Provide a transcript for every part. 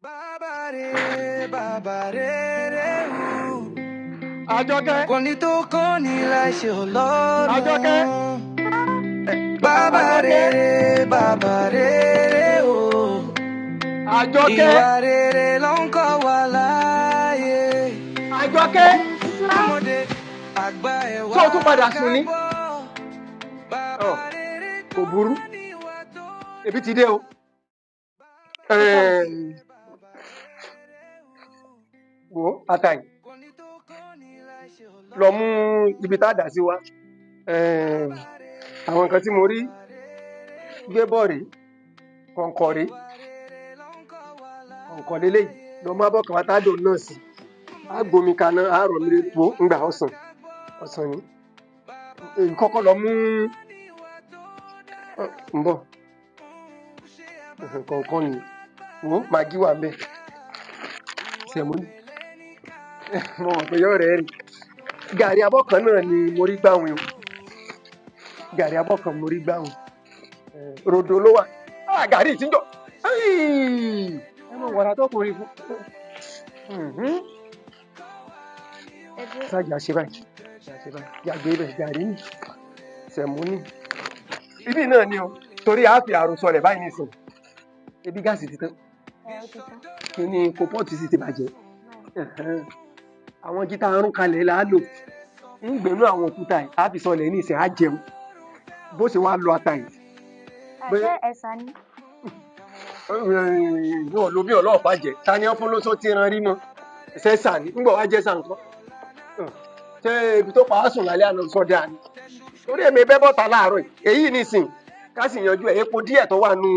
Baba Rere, Baba Rere, Àjọkẹ́. kò ní tó kọ́ ní láìṣe Ọlọ́run. Àjọkẹ́. Baba Rere, Baba Rere, Àjọkẹ́. ìwà rere ló ń kọ́ wa láyé. Àjọkẹ́. Ọmọdé àgbà ẹ̀wà Tó o tún padà sùn ní? Baba Rere Kò burú. Ebi ti dé o. Wo àtàyè. Lọ mú ibi tá a dà sí wa. Àwọn nǹkan tí mo rí gbé bọ̀ rèé, kọ̀ǹkọ̀ rèé, kọ̀ǹkọ̀ lélẹ́yìí. Lọ má bọ̀ kàn wá tá a dò náà sí. A gbomi kaná, a rọ̀ mi lé po ńgbà ọ̀sán. Ọ̀sán ni. Èyí kọ́kọ́ lọ mú ń bọ̀. Kọ̀ǹkọ̀ ni. Wo màgí wà ńbẹ̀. Sẹ̀mó ni. Mo mọ̀ pé yóò rẹ̀ rìn. Gàrí abọ́ kan náà ni mo rí gbàwìn o. Gàrí abọ́ kan mo rí gbàwìn. Rodo ló wà. Gàrí ìtìjọ́. Ẹ mọ̀ wàrà tó kùnrin fún. Sájà ṣe báyìí. Yàgbé ibẹ̀ gàrí ni. Sẹ̀mó ni. Ibi náà ni o. Torí a fi àròsọ rẹ̀ báyìí nìsín. Ebi gáàsì ti tán. Kí ni kòpọ́ọ̀tì sì ti bàjẹ́. Àwọn gítà arún kalẹ̀ là á lò. Ń gbẹ̀nú àwọn òkúta yìí, á fi sọlẹ̀ ní ìsìn á jẹun. Bó ṣe wá lọ ata yìí. Àṣẹ ẹ̀sà ni. Yóò lo bí ọlọ́ọ̀pá jẹ. Ta ni wọ́n fún lóṣó tí ran rí mọ́? Ṣé sà ní? Ńgbọ̀ wá jẹ́ sà nǹkan. Ṣé ibi tó pa á sùn lálẹ́ àná sọ́dà ni? Torí èmi bẹ́ bọ́ta láàárọ̀ yìí. Èyí nìsín ká sì yanjú ẹ̀. Epo díẹ̀ tó wà nù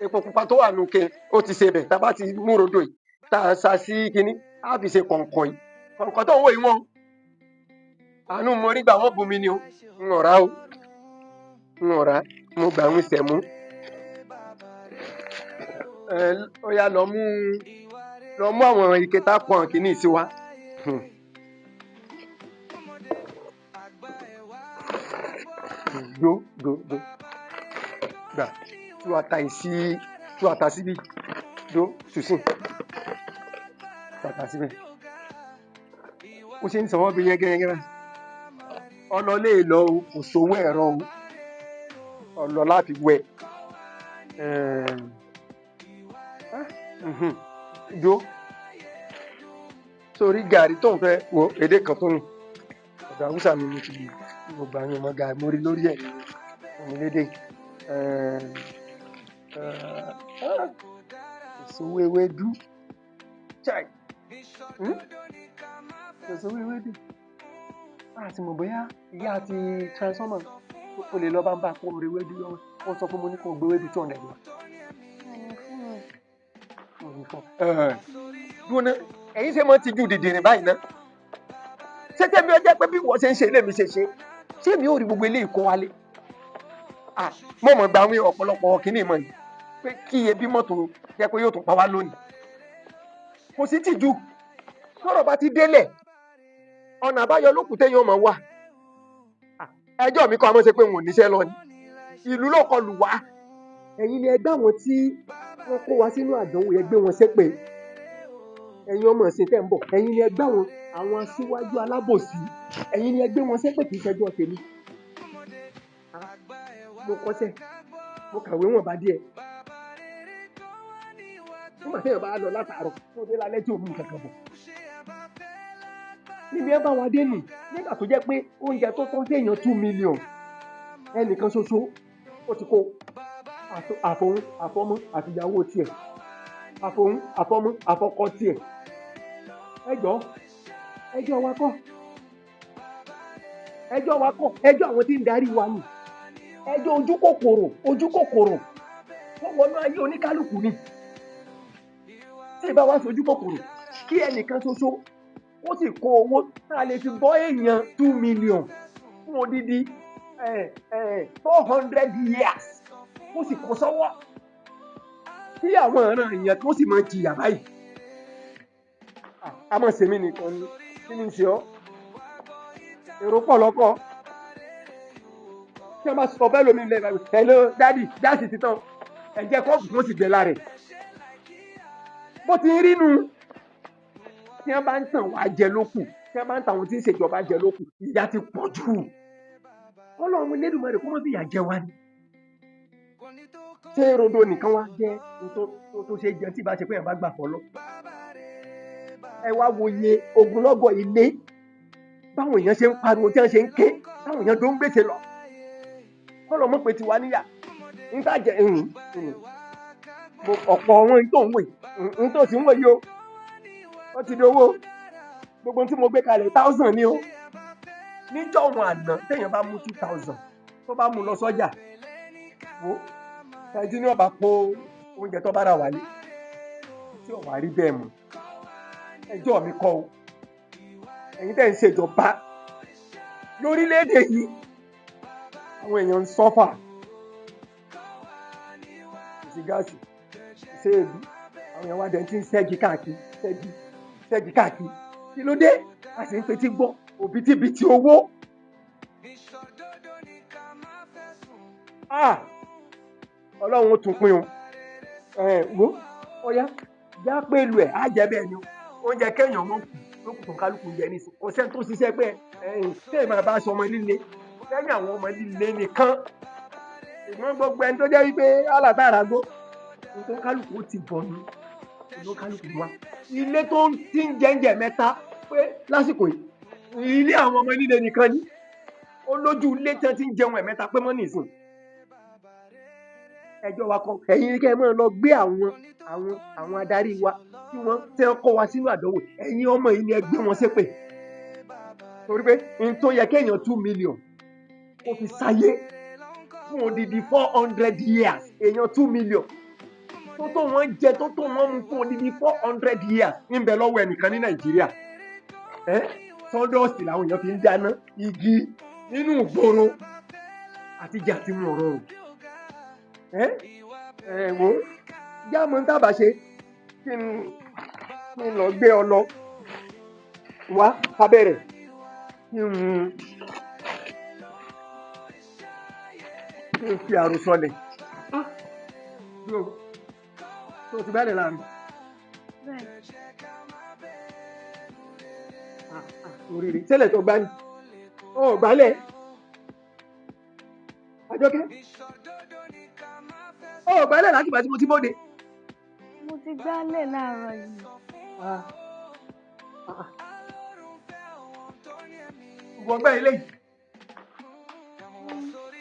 epo pupa tó wà nù ke ó ti ṣe bẹ̀. Tá a bá ti mú rodo yìí, tá a sa sí kinní, á fi ṣe kọ̀ǹkọ̀ yìí. Kọ̀ǹkọ̀ tó ń wò yìí wọ́n. Àánú mo rí gbà wọ́n bùnmi ni o. Ń ọ̀rá o. Ń ọ̀rá. Mo gbà ń sẹ̀mú. Ó yá lọ mú àwọn ike tá a pọ̀ kìíní sí wa. Go. Gbà tú ata síbí. Tùsìn. Tú ata síbẹ̀. Ó ṣe ń sọ wọ́n bí yẹ́gẹ́yẹ́gẹ́ báyìí. Ọlọ lè lọ o, kò sówó ẹ̀rọ o. Ọlọ láti wẹ̀. Jó. Sórí gàrí tó ń fẹ́ wo èdè kan tó ní. Ọ̀dọ̀ Haúsá mi mo ti lè mo gbà yín ọmọ gàrí mo rí lórí ẹ̀ ní lédè. Ìṣòwò ewédú. Chai. Ìṣòwò ewédú. Àti mọ̀ bóyá ìyá àti transformer o lè lọ bá ń bá kó orí ewédú lọ́wọ́. Wọ́n sọ fún mi ní kó gbé ewédú 200 lọ. Dúró ẹ̀yin ṣe mọ́ ti ju dìdìrín báyìí ná. Ṣé tẹ́mi ọjọ́ pé bí wọ́n ṣe ń ṣe ilé mi ṣe ṣé mi ò rí gbogbo eléyìí kó wálé. Mo mọ̀ gba àwọn ọ̀pọ̀lọpọ̀ kìíní mọ̀ yìí pé kí iye bí mọ́tò jẹ́ pé yóò tún pa wá lónìí. Kò sí tìjú. Tọ́rọ̀ bá ti délẹ̀ ọ̀nà àbáyọ lókùn téèyàn mọ̀ wà. Ẹjọ́ mi kọ́ àmọ́ ṣe pé wọn ò níṣẹ́ lọ ni. Ìlú ló kọlù wá. Ẹ̀yin ni ẹgbẹ́ àwọn tí wọ́n kó wa sínú àdánwò ẹgbẹ́ wọn ṣépè. Ẹ̀yin ọmọ ìsìn tẹ́ ń bọ̀. Ẹ̀yin ni ẹgbẹ́ àwọn aṣíwájú alábòsí. Ẹ̀yin ni ẹgbẹ́ wọn ṣépè kì í ṣẹjọ́ tèmi. Mo kọ́ṣẹ́. Mo kàwé wọn bá díẹ̀. Nígbà tí èèyàn bá lọ látàárọ̀ tó dé lálẹ́ tí ò mú nǹkan kan bọ̀. Níbi ẹ bá wa dé nì nígbà tó jẹ́ pé oúnjẹ tó tán déèyàn 2 million ẹnìkan ṣoṣo ó ti kó àfọ̀hún àfọ́mọ́ àtìyàwó tiẹ̀ àfọ̀hún àfọ́mọ́ àfọ́kọ tiẹ̀. Ẹjọ́ wa kọ́ ẹjọ́ àwọn tí ń darí wa nì. Ẹjọ́ ojú kòkòrò wọ́n wọnú ayé oníkálukú ni. Tí ìbá wa sojú kòkòrò kí ẹnìkan ṣoṣo ó sì kó owó tá a lè fi bọ́ èèyàn 2 million fún odidi 400 years ó sì kó sọ́wọ́ kí àwọn ọ̀ràn èèyàn tó sì máa jìyà báyìí. A mọ̀ sèmi nìkan ni kí ni ṣe ọ́ èrò pọ̀ lọ́kọ̀ tí wọ́n bá sọ bẹ́ẹ̀ lómi lẹ́nu hello dádì gáàsì ti tán ẹ̀jẹ̀ kọ́ọ̀bù tó sì gbẹ lára ẹ̀. bó ti rí nu tí wọ́n bá ń tàn wá jẹ lókù tí wọ́n bá ń tàn àwọn tí ń ṣèjọba jẹ lókù ìyà ti pọ̀ jù Ọlọ́run Elédùmarè kó má fi ìyà jẹ wá ni ṣé rodo nìkan wá jẹ́ tó ṣe jẹ tí bá ṣe pé ẹ̀ bá gbà fọlọ́ ẹ wá wòye ogunlọ́gọ̀ ilé báwọn èèyàn ṣe ń pariwo tí wọ́n ṣe ń ké báwọn èèyàn tó ń gbèsè lọ kọ́lọ̀ mọ̀ pé tiwa níyà nígbà jẹ ọ̀pọ̀ wọn tó ń wè tó sì ń wè yìí o wọ́n ti dowó gbogbo tí mo gbé kalẹ̀ 1000 ni o níjọ́ wọn àná téèyàn bá mú 2000 tó bá mú lọ sọ́jà wo ẹjí ní ọba kó oúnjẹ tó bá rà wálé tí ò wá rí bẹ́ẹ̀ mọ́ ẹjọ́ mi kọ́ o ẹ̀yin tẹ́ ń ṣèjọba lórílẹ̀‐èdè yìí àwọn èèyàn ń sọ́fà ìsì gáàsì ìṣe èbí àwọn èèyàn wá dẹ̀ tí ń ṣẹ́gi káàkiri ṣẹ́gi káàkiri kí ló dé a sì ń fetí gbọ́ òbítíbitì owó Ọlọ́run ó tún pín o wo ọ̀yá já pẹ̀lú ẹ̀ á jẹ́ bẹ́ẹ̀ ni oúnjẹ kéèyàn mọ̀ lókùnkùn kálukú jẹ ní kò sẹ́ni tó ṣiṣẹ́ pé téè máa bá aṣọ ọmọ líle lẹ́yìn àwọn ọmọ líle nìkan ìgbọ́n gbogbo ẹni tó jẹ́ wípé alátàràgbó tó kálukú ti bọ̀ ní ìlú kálukú wa ilé tó ti ń jẹ́ǹjẹ̀ mẹ́ta pé lásìkò yìí ilé àwọn ọmọ líle nìkan ni ó lójú ilé tí wọ́n ti ń jẹun ẹ̀mẹ́ta pé mọ́ nìsín ẹjọ́ wa kan ẹ̀yin kẹ́ ẹ máa lọ gbé àwọn adarí wa tí wọ́n tẹ́ ń kọ́ wa sínú àdánwò ẹ̀yin ọmọ yìí ni ẹ gbé wọn ṣépè torí pé n tó yẹ kéèyàn 2 million kó fi sáyé fún odidi 400 years èèyàn 2 million tó wọ́n jẹ tó wọ́n mu fún odidi 400 years níbẹ̀ lọ́wọ́ ẹnìkan ní Nàìjíríà sọ́dọ̀ọ̀sì làwọn èèyàn fi ń dáná igi nínú ìgboro àtijọ́ àti mú ọ̀rọ̀ wo jáàmù ń tàbà ṣe kí n lọ gbé ọ lọ wá abẹ́rẹ́ kí n fi àròsọ lẹ̀ tó ti bẹ́ẹ̀ láàrin oríire tẹ́lẹ̀ tó gbá ní gbálẹ̀ Àjọkẹ́ gbálẹ̀ láti bàtí mo ti bóde. Mo ti gbálẹ̀ láàárọ̀ yìí. Gbogbo ọgbẹ́ ilé yìí.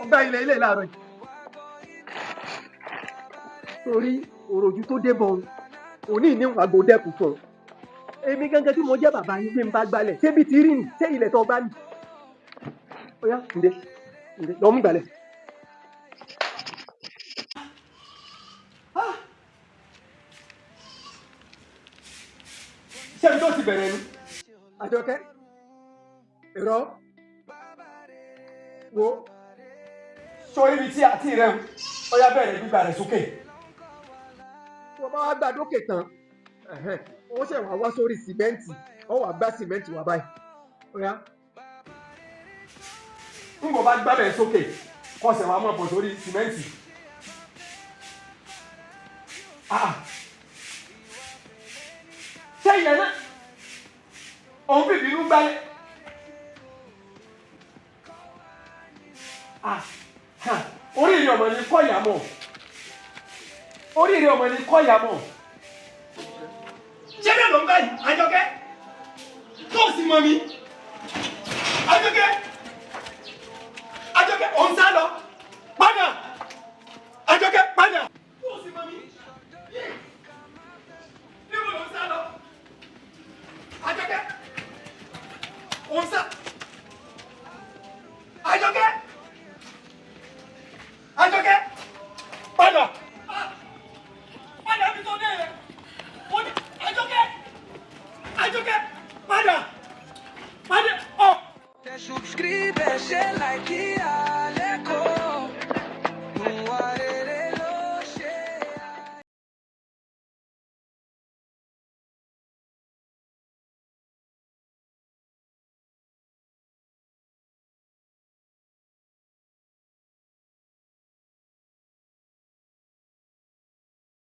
Ọgbẹ́ ilé láàárọ̀ yìí. Torí òròjú tó débọ̀ òní ìníwọ̀n àgbo dẹ́kun fún ọ. Èmi gángan tí mo jẹ́ bàbá yín bí n bá gbálẹ̀. Ṣé bí ti rí ni? Ṣé ilẹ̀ tó gbá ni? Ó yá ǹdẹ lọ mú gbálẹ̀. Ṣé tó ti bẹ̀rẹ̀ ni? Àjọkẹ́ ìrọ̀ wo sọ ibi tí àti rẹ̀ ó yá bẹ̀rẹ̀ gbígbà rẹ̀ sókè. Wọ́n bá wá gbà dókè tán ó ṣe wá wá sórí sìmẹ́ǹtì ó wá gbá sìmẹ́ǹtì wá báyìí. Ó yá ń bọ̀ bá gbá bẹ̀rẹ̀ sókè kọ́sẹ̀ wá mọ̀ bọ̀ sórí sìmẹ́ǹtì. Ṣé ìyẹn náà òun bìbí inú gbálẹ̀? Oríire ọmọ ní kọ́ ìyá mọ̀. Oríire ọmọ ní kọ́ ìyá mọ̀. Ṣé bẹ́ẹ̀ ló ń gbá yìí, Àjọkẹ́? Tó o sì mọ mi. Àjọkẹ́, òun sá lọ.